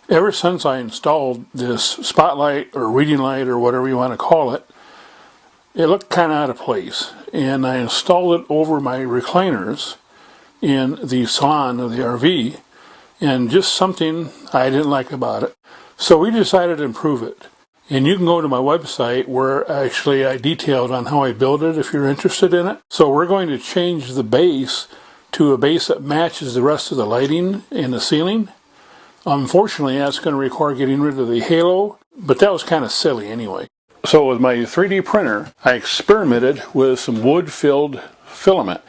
Ever since I installed this spotlight or reading light or whatever you want to call it, it looked kind of out of place. And I installed it over my recliners in the salon of the RV, and just something I didn't like about it. So we decided to improve it. And you can go to my website where actually I detailed on how I built it if you're interested in it. So we're going to change the base to a base that matches the rest of the lighting in the ceiling. Unfortunately, that's going to require getting rid of the halo, but that was kind of silly anyway. So with my 3D printer, I experimented with some wood-filled filament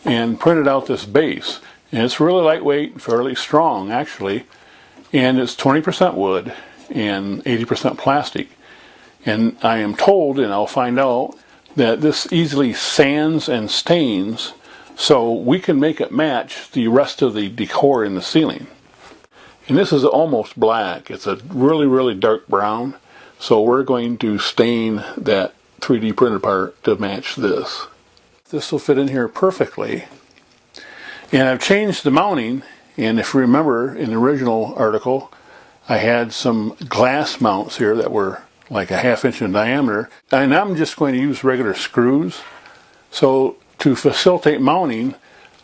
and printed out this base. And it's really lightweight, fairly strong actually, and it's 20% wood and 80% plastic. And I am told, and I'll find out, that this easily sands and stains, so we can make it match the rest of the decor in the ceiling. And this is almost black. It's a really, really dark brown. So we're going to stain that 3D printed part to match this. This will fit in here perfectly. And I've changed the mounting. And if you remember in the original article, I had some glass mounts here that were like a 1/2 inch in diameter. And I'm just going to use regular screws. So to facilitate mounting,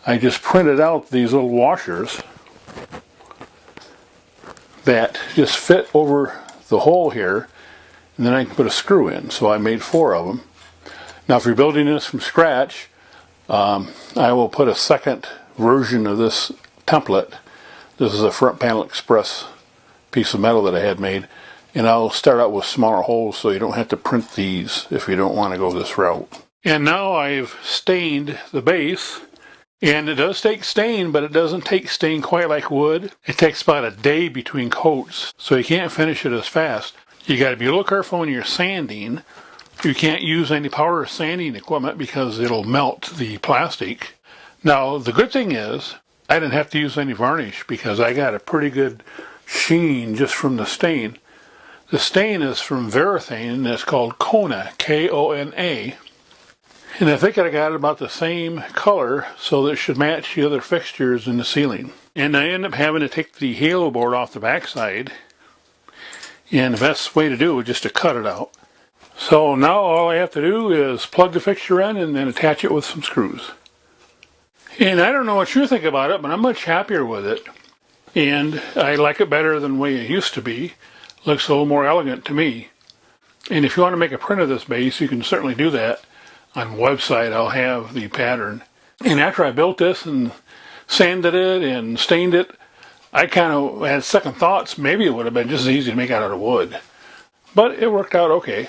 I just printed out these little washers that just fit over the hole here, and then I can put a screw in. So I made 4 of them. Now if you're building this from scratch, I will put a second version of this template. This is a front panel express piece of metal that I had made, and I'll start out with smaller holes so you don't have to print these if you don't want to go this route. And now I've stained the base. And it does take stain, but it doesn't take stain quite like wood. It takes about a day between coats, so you can't finish it as fast. You got to be a little careful when you're sanding. You can't use any power sanding equipment because it'll melt the plastic. Now, the good thing is, I didn't have to use any varnish because I got a pretty good sheen just from the stain. The stain is from Varathane, and it's called Kona, K-O-N-A. And I think I got it about the same color so that it should match the other fixtures in the ceiling. And I end up having to take the halo board off the backside. And the best way to do it is just to cut it out. So now all I have to do is plug the fixture in and then attach it with some screws. And I don't know what you think about it, but I'm much happier with it. And I like it better than the way it used to be. Looks a little more elegant to me. And if you want to make a print of this base, you can certainly do that. On the website, I'll have the pattern. And after I built this and sanded it and stained it, I kind of had second thoughts. Maybe it would have been just as easy to make out of wood. But it worked out okay.